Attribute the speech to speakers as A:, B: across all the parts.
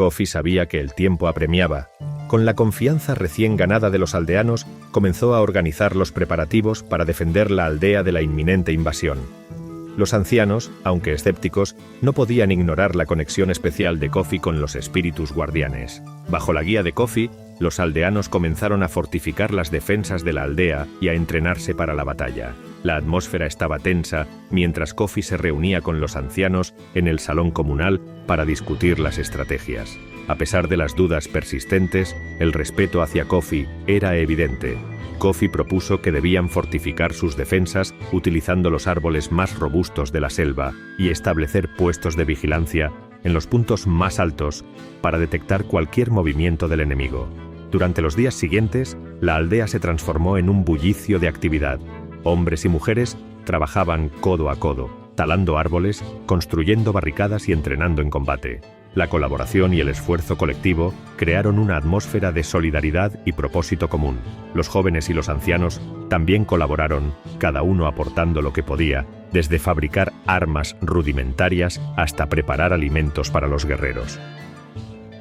A: Kofi sabía que el tiempo apremiaba. Con la confianza recién ganada de los aldeanos, comenzó a organizar los preparativos para defender la aldea de la inminente invasión. Los ancianos, aunque escépticos, no podían ignorar la conexión especial de Kofi con los espíritus guardianes. Bajo la guía de Kofi, los aldeanos comenzaron a fortificar las defensas de la aldea y a entrenarse para la batalla. La atmósfera estaba tensa mientras Kofi se reunía con los ancianos en el salón comunal para discutir las estrategias. A pesar de las dudas persistentes, el respeto hacia Kofi era evidente. Kofi propuso que debían fortificar sus defensas utilizando los árboles más robustos de la selva y establecer puestos de vigilancia en los puntos más altos para detectar cualquier movimiento del enemigo. Durante los días siguientes, la aldea se transformó en un bullicio de actividad. Hombres y mujeres trabajaban codo a codo, talando árboles, construyendo barricadas y entrenando en combate. La colaboración y el esfuerzo colectivo crearon una atmósfera de solidaridad y propósito común. Los jóvenes y los ancianos también colaboraron, cada uno aportando lo que podía, desde fabricar armas rudimentarias hasta preparar alimentos para los guerreros.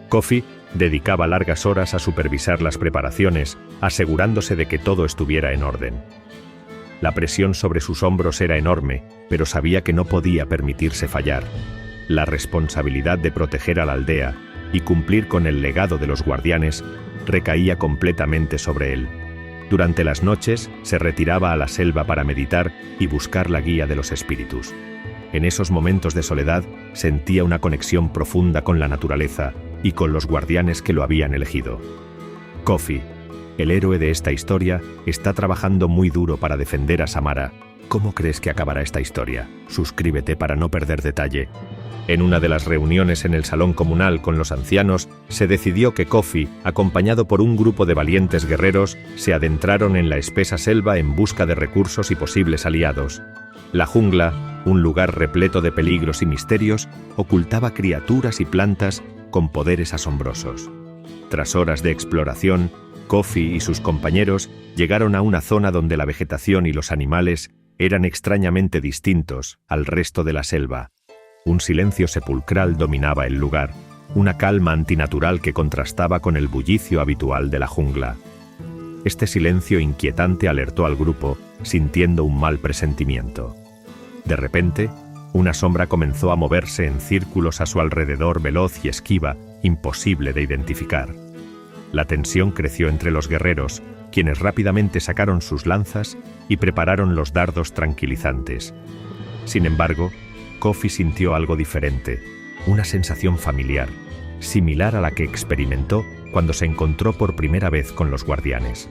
A: Kofi dedicaba largas horas a supervisar las preparaciones, asegurándose de que todo estuviera en orden. La presión sobre sus hombros era enorme, pero sabía que no podía permitirse fallar. La responsabilidad de proteger a la aldea y cumplir con el legado de los guardianes recaía completamente sobre él. Durante las noches se retiraba a la selva para meditar y buscar la guía de los espíritus. En esos momentos de soledad sentía una conexión profunda con la naturaleza y con los guardianes que lo habían elegido. Kofi, el héroe de esta historia, está trabajando muy duro para defender a Samara. ¿Cómo crees que acabará esta historia? Suscríbete para no perder detalle. En una de las reuniones en el salón comunal con los ancianos, se decidió que Kofi, acompañado por un grupo de valientes guerreros, se adentraron en la espesa selva en busca de recursos y posibles aliados. La jungla, un lugar repleto de peligros y misterios, ocultaba criaturas y plantas con poderes asombrosos. Tras horas de exploración, Kofi y sus compañeros llegaron a una zona donde la vegetación y los animales eran extrañamente distintos al resto de la selva. Un silencio sepulcral dominaba el lugar, una calma antinatural que contrastaba con el bullicio habitual de la jungla. Este silencio inquietante alertó al grupo, sintiendo un mal presentimiento. De repente, una sombra comenzó a moverse en círculos a su alrededor, veloz y esquiva, imposible de identificar. La tensión creció entre los guerreros, quienes rápidamente sacaron sus lanzas y prepararon los dardos tranquilizantes. Sin embargo, Kofi sintió algo diferente, una sensación familiar, similar a la que experimentó cuando se encontró por primera vez con los guardianes.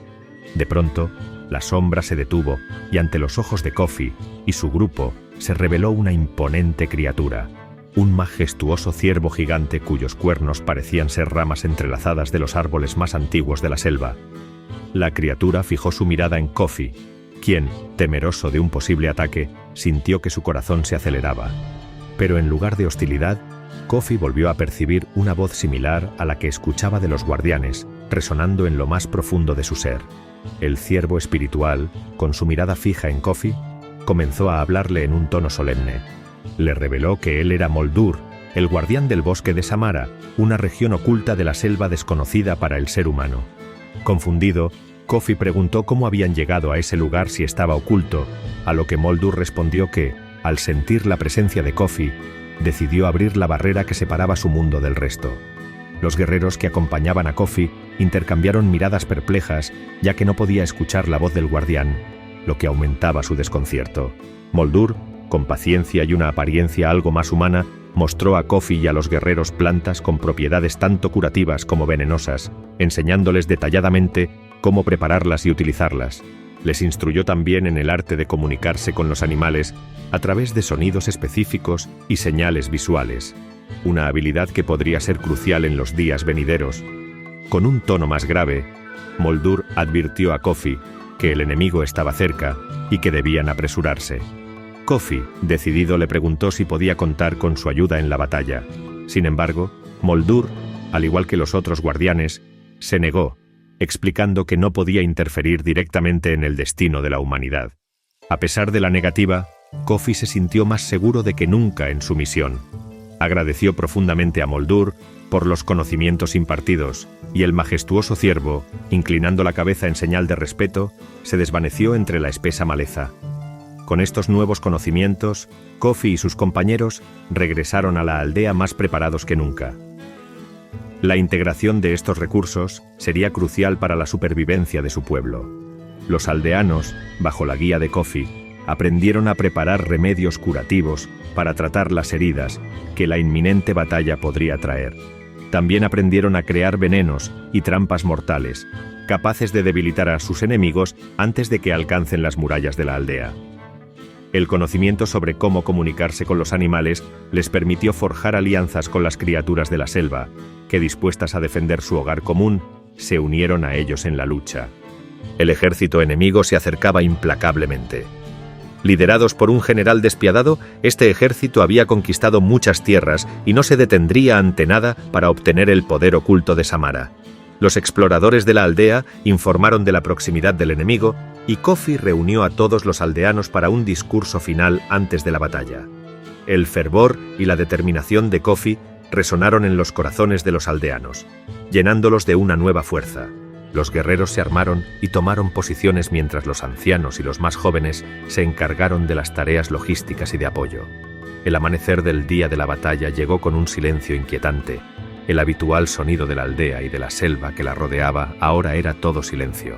A: De pronto, la sombra se detuvo y ante los ojos de Kofi y su grupo se reveló una imponente criatura, un majestuoso ciervo gigante cuyos cuernos parecían ser ramas entrelazadas de los árboles más antiguos de la selva. La criatura fijó su mirada en Kofi, quien, temeroso de un posible ataque, sintió que su corazón se aceleraba. Pero en lugar de hostilidad, Kofi volvió a percibir una voz similar a la que escuchaba de los guardianes, resonando en lo más profundo de su ser. El ciervo espiritual, con su mirada fija en Kofi, comenzó a hablarle en un tono solemne. Le reveló que él era Moldur, el guardián del bosque de Samara, una región oculta de la selva desconocida para el ser humano. Confundido, Kofi preguntó cómo habían llegado a ese lugar si estaba oculto, a lo que Moldur respondió que, al sentir la presencia de Kofi, decidió abrir la barrera que separaba su mundo del resto. Los guerreros que acompañaban a Kofi intercambiaron miradas perplejas, ya que no podía escuchar la voz del guardián, lo que aumentaba su desconcierto. Moldur, con paciencia y una apariencia algo más humana, mostró a Kofi y a los guerreros plantas con propiedades tanto curativas como venenosas, enseñándoles detalladamente cómo prepararlas y utilizarlas. Les instruyó también en el arte de comunicarse con los animales a través de sonidos específicos y señales visuales, una habilidad que podría ser crucial en los días venideros. Con un tono más grave, Moldur advirtió a Kofi que el enemigo estaba cerca y que debían apresurarse. Kofi, decidido, le preguntó si podía contar con su ayuda en la batalla. Sin embargo, Moldur, al igual que los otros guardianes, se negó, explicando que no podía interferir directamente en el destino de la humanidad. A pesar de la negativa, Kofi se sintió más seguro de que nunca en su misión. Agradeció profundamente a Moldur por los conocimientos impartidos, y el majestuoso ciervo, inclinando la cabeza en señal de respeto, se desvaneció entre la espesa maleza. Con estos nuevos conocimientos, Kofi y sus compañeros regresaron a la aldea más preparados que nunca. La integración de estos recursos sería crucial para la supervivencia de su pueblo. Los aldeanos, bajo la guía de Kofi, aprendieron a preparar remedios curativos para tratar las heridas que la inminente batalla podría traer. También aprendieron a crear venenos y trampas mortales, capaces de debilitar a sus enemigos antes de que alcancen las murallas de la aldea. El conocimiento sobre cómo comunicarse con los animales les permitió forjar alianzas con las criaturas de la selva, que, dispuestas a defender su hogar común, se unieron a ellos en la lucha. El ejército enemigo se acercaba implacablemente. Liderados por un general despiadado, este ejército había conquistado muchas tierras y no se detendría ante nada para obtener el poder oculto de Samara. Los exploradores de la aldea informaron de la proximidad del enemigo y Kofi reunió a todos los aldeanos para un discurso final antes de la batalla. El fervor y la determinación de Kofi resonaron en los corazones de los aldeanos, llenándolos de una nueva fuerza. Los guerreros se armaron y tomaron posiciones mientras los ancianos y los más jóvenes se encargaron de las tareas logísticas y de apoyo. El amanecer del día de la batalla llegó con un silencio inquietante. El habitual sonido de la aldea y de la selva que la rodeaba ahora era todo silencio.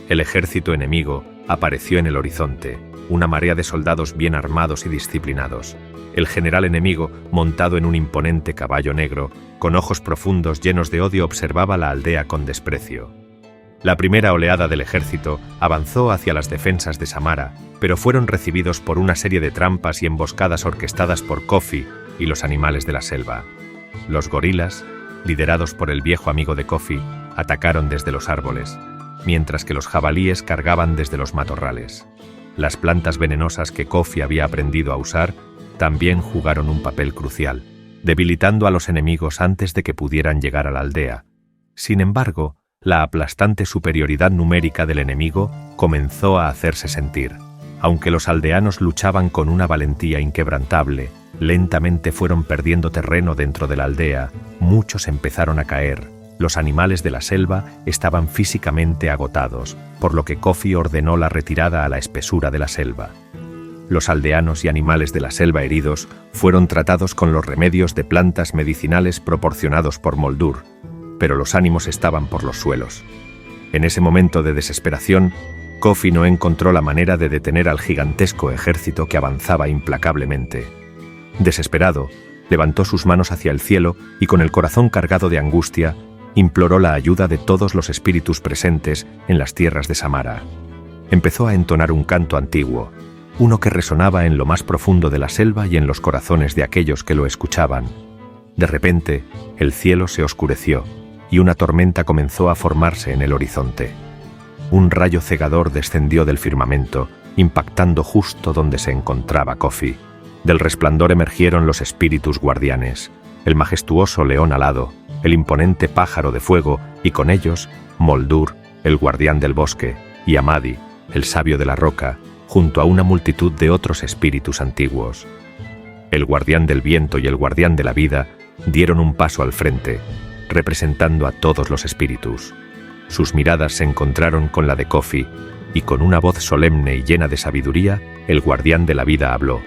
A: El ejército enemigo apareció en el horizonte, una marea de soldados bien armados y disciplinados. El general enemigo, montado en un imponente caballo negro, con ojos profundos llenos de odio, observaba la aldea con desprecio. La primera oleada del ejército avanzó hacia las defensas de Samara, pero fueron recibidos por una serie de trampas y emboscadas orquestadas por Kofi y los animales de la selva. Los gorilas, liderados por el viejo amigo de Kofi, atacaron desde los árboles, mientras que los jabalíes cargaban desde los matorrales. Las plantas venenosas que Kofi había aprendido a usar también jugaron un papel crucial, debilitando a los enemigos antes de que pudieran llegar a la aldea. Sin embargo, la aplastante superioridad numérica del enemigo comenzó a hacerse sentir. Aunque los aldeanos luchaban con una valentía inquebrantable, lentamente fueron perdiendo terreno dentro de la aldea. Muchos empezaron a caer. Los animales de la selva estaban físicamente agotados, por lo que Kofi ordenó la retirada a la espesura de la selva. Los aldeanos y animales de la selva heridos fueron tratados con los remedios de plantas medicinales proporcionados por Moldur, pero los ánimos estaban por los suelos. En ese momento de desesperación, Kofi no encontró la manera de detener al gigantesco ejército que avanzaba implacablemente. Desesperado, levantó sus manos hacia el cielo y, con el corazón cargado de angustia, imploró la ayuda de todos los espíritus presentes en las tierras de Samara. Empezó a entonar un canto antiguo, uno que resonaba en lo más profundo de la selva y en los corazones de aquellos que lo escuchaban. De repente, el cielo se oscureció y una tormenta comenzó a formarse en el horizonte. Un rayo cegador descendió del firmamento, impactando justo donde se encontraba Kofi. Del resplandor emergieron los espíritus guardianes, el majestuoso león alado, el imponente pájaro de fuego y con ellos Moldur, el guardián del bosque, y Amadi, el sabio de la roca, junto a una multitud de otros espíritus antiguos. El guardián del viento y el guardián de la vida dieron un paso al frente, representando a todos los espíritus. Sus miradas se encontraron con la de Kofi, y con una voz solemne y llena de sabiduría, el guardián de la vida habló.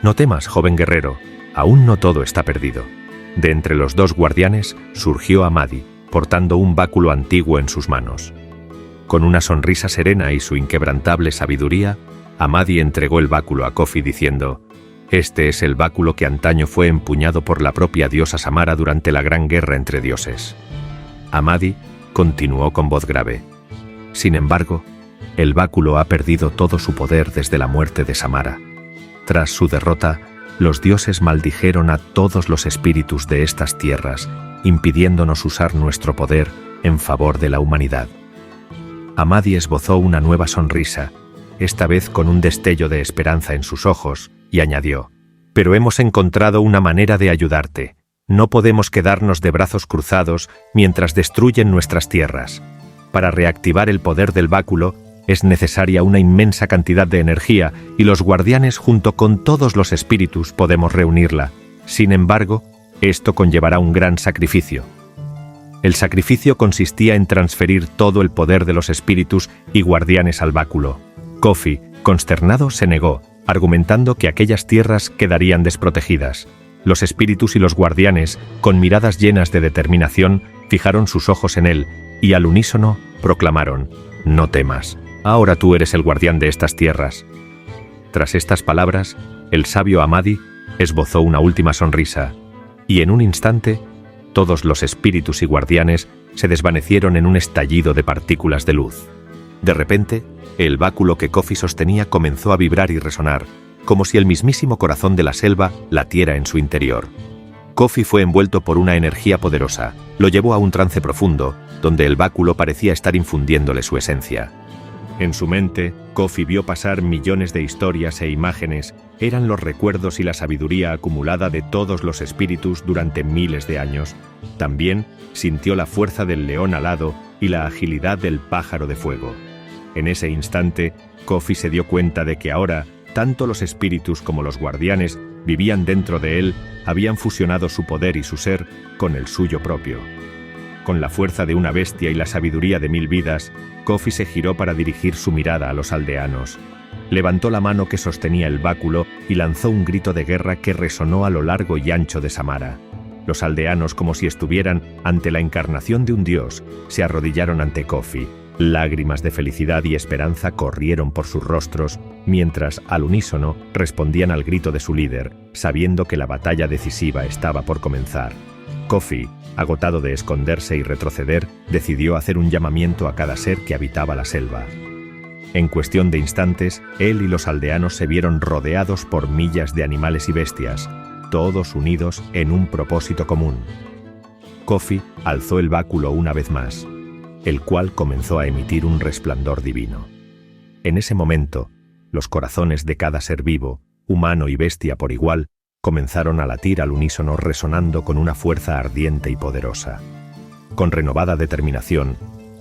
A: «No temas, joven guerrero, aún no todo está perdido». De entre los dos guardianes surgió Amadi, portando un báculo antiguo en sus manos. Con una sonrisa serena y su inquebrantable sabiduría, Amadi entregó el báculo a Kofi diciendo: «Este es el báculo que antaño fue empuñado por la propia diosa Samara durante la gran guerra entre dioses». Amadi continuó con voz grave: «Sin embargo, el báculo ha perdido todo su poder desde la muerte de Samara. Tras su derrota, los dioses maldijeron a todos los espíritus de estas tierras, impidiéndonos usar nuestro poder en favor de la humanidad». Amadi esbozó una nueva sonrisa, esta vez con un destello de esperanza en sus ojos, y añadió: «Pero hemos encontrado una manera de ayudarte. No podemos quedarnos de brazos cruzados mientras destruyen nuestras tierras. Para reactivar el poder del báculo es necesaria una inmensa cantidad de energía y los guardianes junto con todos los espíritus podemos reunirla. Sin embargo, Esto conllevará un gran sacrificio. El sacrificio consistía en transferir todo el poder de los espíritus y guardianes al báculo. Kofi, consternado, se negó, argumentando que aquellas tierras quedarían desprotegidas. Los espíritus y los guardianes, con miradas llenas de determinación, fijaron sus ojos en él y al unísono proclamaron: «No temas, ahora tú eres el guardián de estas tierras». Tras estas palabras, el sabio Amadi esbozó una última sonrisa, y en un instante, todos los espíritus y guardianes se desvanecieron en un estallido de partículas de luz. De repente, el báculo que Kofi sostenía comenzó a vibrar y resonar, como si el mismísimo corazón de la selva latiera en su interior. Kofi fue envuelto por una energía poderosa, lo llevó a un trance profundo, donde el báculo parecía estar infundiéndole su esencia. En su mente, Kofi vio pasar millones de historias e imágenes. Eran los recuerdos y la sabiduría acumulada de todos los espíritus durante miles de años. También sintió la fuerza del león alado y la agilidad del pájaro de fuego. En ese instante, Kofi se dio cuenta de que ahora, tanto los espíritus como los guardianes vivían dentro de él, habían fusionado su poder y su ser con el suyo propio. Con la fuerza de una bestia y la sabiduría de 1000 vidas, Kofi se giró para dirigir su mirada a los aldeanos. Levantó la mano que sostenía el báculo y lanzó un grito de guerra que resonó a lo largo y ancho de Samara. Los aldeanos, como si estuvieran ante la encarnación de un dios, se arrodillaron ante Kofi. Lágrimas de felicidad y esperanza corrieron por sus rostros, mientras, al unísono, respondían al grito de su líder, sabiendo que la batalla decisiva estaba por comenzar. Kofi, agotado de esconderse y retroceder, decidió hacer un llamamiento a cada ser que habitaba la selva. En cuestión de instantes, él y los aldeanos se vieron rodeados por millas de animales y bestias, todos unidos en un propósito común. Kofi alzó el báculo una vez más, el cual comenzó a emitir un resplandor divino. En ese momento, los corazones de cada ser vivo, humano y bestia por igual, comenzaron a latir al unísono, resonando con una fuerza ardiente y poderosa. Con renovada determinación,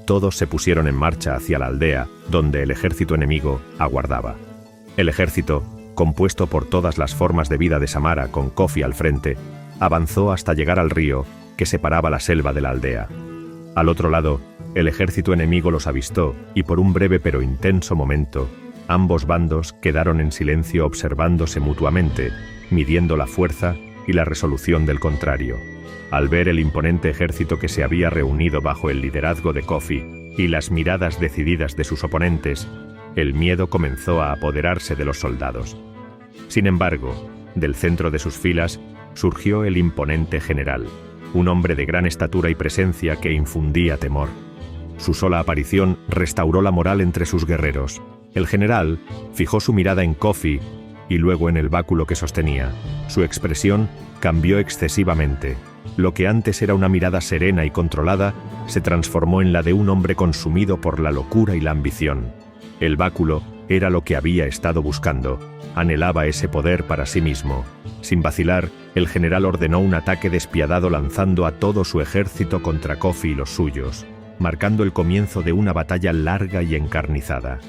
A: todos se pusieron en marcha hacia la aldea, donde el ejército enemigo aguardaba. El ejército, compuesto por todas las formas de vida de Samara con Kofi al frente, avanzó hasta llegar al río que separaba la selva de la aldea. Al otro lado, el ejército enemigo los avistó y por un breve pero intenso momento, ambos bandos quedaron en silencio observándose mutuamente, midiendo la fuerza y la resolución del contrario. Al ver el imponente ejército que se había reunido bajo el liderazgo de Kofi y las miradas decididas de sus oponentes, el miedo comenzó a apoderarse de los soldados. Sin embargo, del centro de sus filas surgió el imponente general, un hombre de gran estatura y presencia que infundía temor. Su sola aparición restauró la moral entre sus guerreros. El general fijó su mirada en Kofi y luego en el báculo que sostenía. Su expresión cambió excesivamente. Lo que antes era una mirada serena y controlada, se transformó en la de un hombre consumido por la locura y la ambición. El báculo era lo que había estado buscando. Anhelaba ese poder para sí mismo. Sin vacilar, el general ordenó un ataque despiadado lanzando a todo su ejército contra Kofi y los suyos, marcando el comienzo de una batalla larga y encarnizada.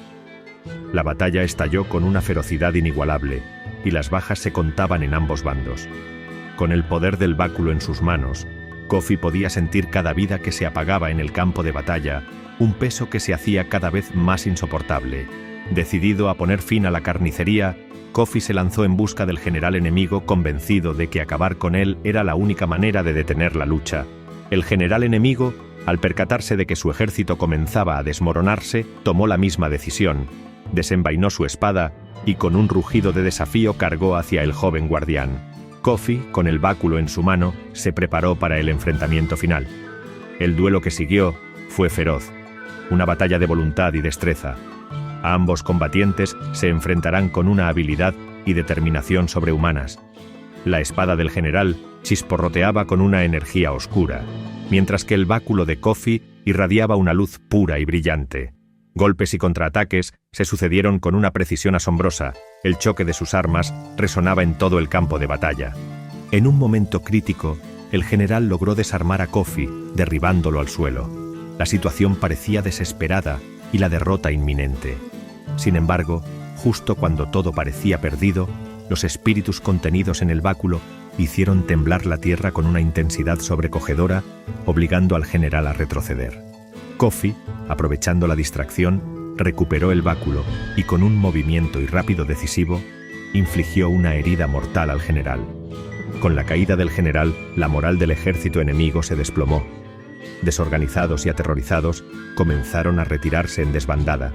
A: La batalla estalló con una ferocidad inigualable, y las bajas se contaban en ambos bandos. Con el poder del báculo en sus manos, Kofi podía sentir cada vida que se apagaba en el campo de batalla, un peso que se hacía cada vez más insoportable. Decidido a poner fin a la carnicería, Kofi se lanzó en busca del general enemigo, convencido de que acabar con él era la única manera de detener la lucha. El general enemigo, al percatarse de que su ejército comenzaba a desmoronarse, tomó la misma decisión. Desenvainó su espada y con un rugido de desafío cargó hacia el joven guardián. Kofi, con el báculo en su mano, se preparó para el enfrentamiento final. El duelo que siguió fue feroz, una batalla de voluntad y destreza. Ambos combatientes se enfrentarán con una habilidad y determinación sobrehumanas. La espada del general chisporroteaba con una energía oscura, mientras que el báculo de Kofi irradiaba una luz pura y brillante. Golpes y contraataques se sucedieron con una precisión asombrosa. El choque de sus armas resonaba en todo el campo de batalla. En un momento crítico, el general logró desarmar a Kofi, derribándolo al suelo. La situación parecía desesperada y la derrota inminente. Sin embargo, justo cuando todo parecía perdido, los espíritus contenidos en el báculo hicieron temblar la tierra con una intensidad sobrecogedora, obligando al general a retroceder. Kofi, aprovechando la distracción, recuperó el báculo y con un movimiento y rápido decisivo, infligió una herida mortal al general. Con la caída del general, la moral del ejército enemigo se desplomó. Desorganizados y aterrorizados, comenzaron a retirarse en desbandada.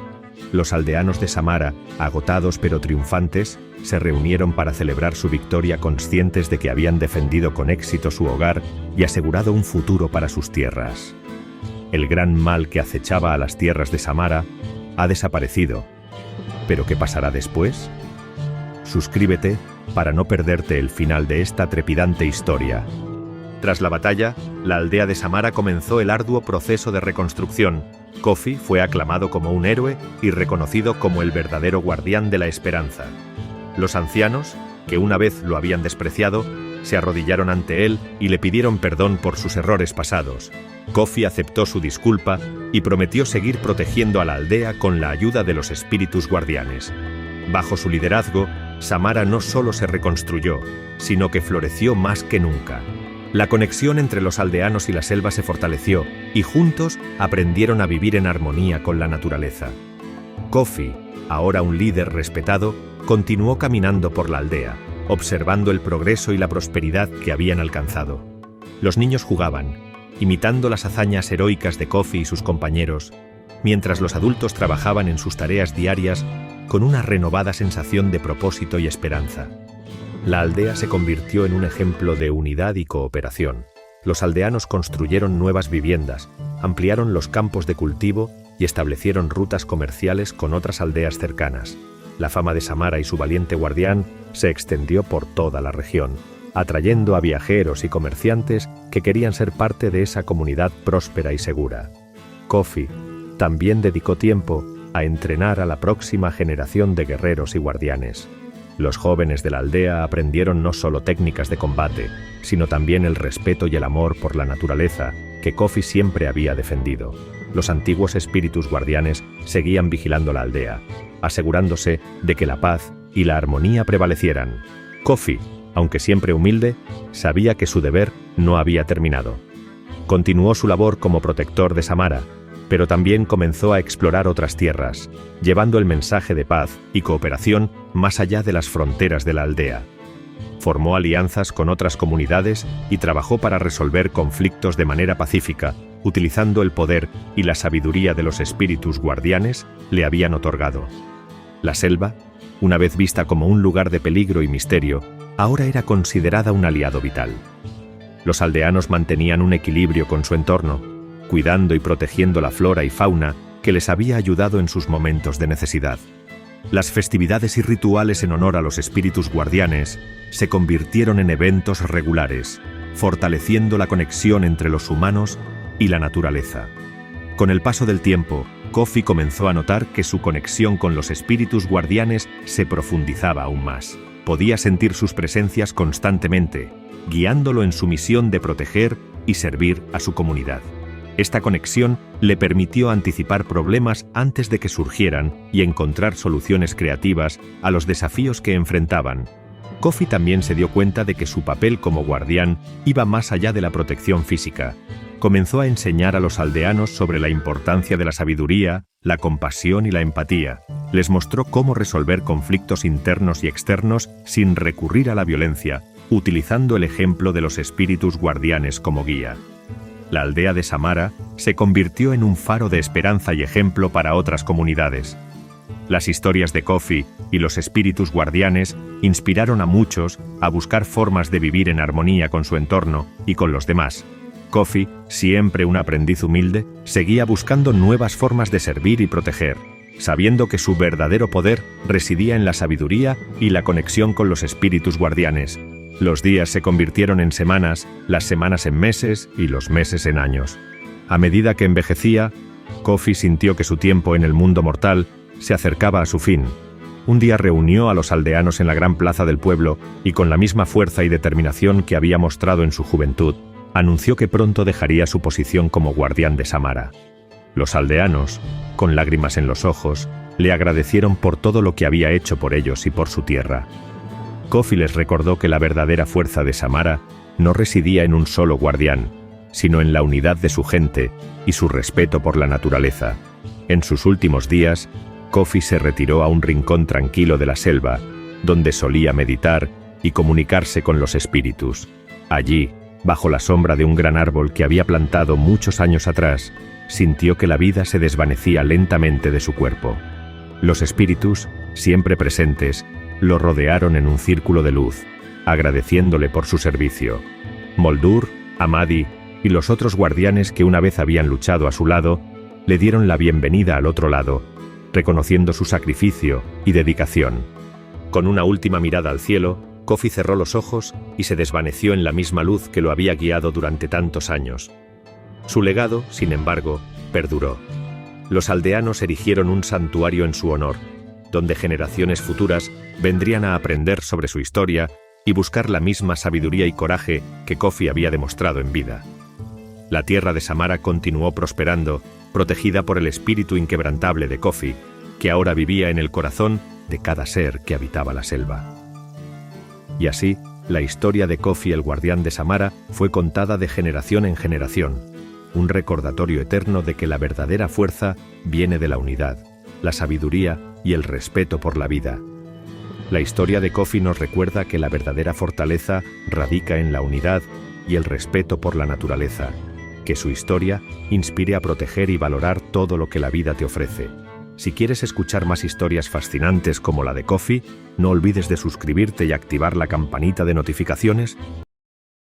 A: Los aldeanos de Samara, agotados pero triunfantes, se reunieron para celebrar su victoria, conscientes de que habían defendido con éxito su hogar y asegurado un futuro para sus tierras. El gran mal que acechaba a las tierras de Samara ha desaparecido. ¿Pero qué pasará después? Suscríbete para no perderte el final de esta trepidante historia. Tras la batalla, la aldea de Samara comenzó el arduo proceso de reconstrucción. Kofi fue aclamado como un héroe y reconocido como el verdadero guardián de la esperanza. Los ancianos, que una vez lo habían despreciado, se arrodillaron ante él y le pidieron perdón por sus errores pasados. Kofi aceptó su disculpa y prometió seguir protegiendo a la aldea con la ayuda de los espíritus guardianes. Bajo su liderazgo, Samara no solo se reconstruyó, sino que floreció más que nunca. La conexión entre los aldeanos y la selva se fortaleció, y juntos aprendieron a vivir en armonía con la naturaleza. Kofi, ahora un líder respetado, continuó caminando por la aldea, observando el progreso y la prosperidad que habían alcanzado. Los niños jugaban, imitando las hazañas heroicas de Kofi y sus compañeros, mientras los adultos trabajaban en sus tareas diarias con una renovada sensación de propósito y esperanza. La aldea se convirtió en un ejemplo de unidad y cooperación. Los aldeanos construyeron nuevas viviendas, ampliaron los campos de cultivo y establecieron rutas comerciales con otras aldeas cercanas. La fama de Samara y su valiente guardián se extendió por toda la región, atrayendo a viajeros y comerciantes que querían ser parte de esa comunidad próspera y segura. Kofi también dedicó tiempo a entrenar a la próxima generación de guerreros y guardianes. Los jóvenes de la aldea aprendieron no solo técnicas de combate, sino también el respeto y el amor por la naturaleza que Kofi siempre había defendido. Los antiguos espíritus guardianes seguían vigilando la aldea, asegurándose de que la paz y la armonía prevalecieran. Kofi, aunque siempre humilde, sabía que su deber no había terminado. Continuó su labor como protector de Samara, pero también comenzó a explorar otras tierras, llevando el mensaje de paz y cooperación más allá de las fronteras de la aldea. Formó alianzas con otras comunidades y trabajó para resolver conflictos de manera pacífica, utilizando el poder y la sabiduría de los espíritus guardianes le habían otorgado. La selva, una vez vista como un lugar de peligro y misterio, ahora era considerada un aliado vital. Los aldeanos mantenían un equilibrio con su entorno, cuidando y protegiendo la flora y fauna que les había ayudado en sus momentos de necesidad. Las festividades y rituales en honor a los espíritus guardianes se convirtieron en eventos regulares, fortaleciendo la conexión entre los humanos y la naturaleza. Con el paso del tiempo, Kofi comenzó a notar que su conexión con los espíritus guardianes se profundizaba aún más. Podía sentir sus presencias constantemente, guiándolo en su misión de proteger y servir a su comunidad. Esta conexión le permitió anticipar problemas antes de que surgieran y encontrar soluciones creativas a los desafíos que enfrentaban. Kofi también se dio cuenta de que su papel como guardián iba más allá de la protección física. Comenzó a enseñar a los aldeanos sobre la importancia de la sabiduría, la compasión y la empatía. Les mostró cómo resolver conflictos internos y externos sin recurrir a la violencia, utilizando el ejemplo de los espíritus guardianes como guía. La aldea de Samara se convirtió en un faro de esperanza y ejemplo para otras comunidades. Las historias de Kofi y los espíritus guardianes inspiraron a muchos a buscar formas de vivir en armonía con su entorno y con los demás. Kofi, siempre un aprendiz humilde, seguía buscando nuevas formas de servir y proteger, sabiendo que su verdadero poder residía en la sabiduría y la conexión con los espíritus guardianes. Los días se convirtieron en semanas, las semanas en meses y los meses en años. A medida que envejecía, Kofi sintió que su tiempo en el mundo mortal se acercaba a su fin. Un día reunió a los aldeanos en la gran plaza del pueblo y con la misma fuerza y determinación que había mostrado en su juventud, anunció que pronto dejaría su posición como guardián de Samara. Los aldeanos, con lágrimas en los ojos, le agradecieron por todo lo que había hecho por ellos y por su tierra. Kofi les recordó que la verdadera fuerza de Samara no residía en un solo guardián, sino en la unidad de su gente y su respeto por la naturaleza. En sus últimos días, Kofi se retiró a un rincón tranquilo de la selva, donde solía meditar y comunicarse con los espíritus. Allí, bajo la sombra de un gran árbol que había plantado muchos años atrás, sintió que la vida se desvanecía lentamente de su cuerpo. Los espíritus, siempre presentes, lo rodearon en un círculo de luz, agradeciéndole por su servicio. Moldur, Amadi y los otros guardianes que una vez habían luchado a su lado, le dieron la bienvenida al otro lado, reconociendo su sacrificio y dedicación. Con una última mirada al cielo, Kofi cerró los ojos y se desvaneció en la misma luz que lo había guiado durante tantos años. Su legado, sin embargo, perduró. Los aldeanos erigieron un santuario en su honor, donde generaciones futuras vendrían a aprender sobre su historia y buscar la misma sabiduría y coraje que Kofi había demostrado en vida. La tierra de Samara continuó prosperando, protegida por el espíritu inquebrantable de Kofi, que ahora vivía en el corazón de cada ser que habitaba la selva. Y así, la historia de Kofi el guardián de Samara fue contada de generación en generación, un recordatorio eterno de que la verdadera fuerza viene de la unidad, la sabiduría y el respeto por la vida. La historia de Kofi nos recuerda que la verdadera fortaleza radica en la unidad y el respeto por la naturaleza. Que su historia inspire a proteger y valorar todo lo que la vida te ofrece. Si quieres escuchar más historias fascinantes como la de Kofi, no olvides de suscribirte y activar la campanita de notificaciones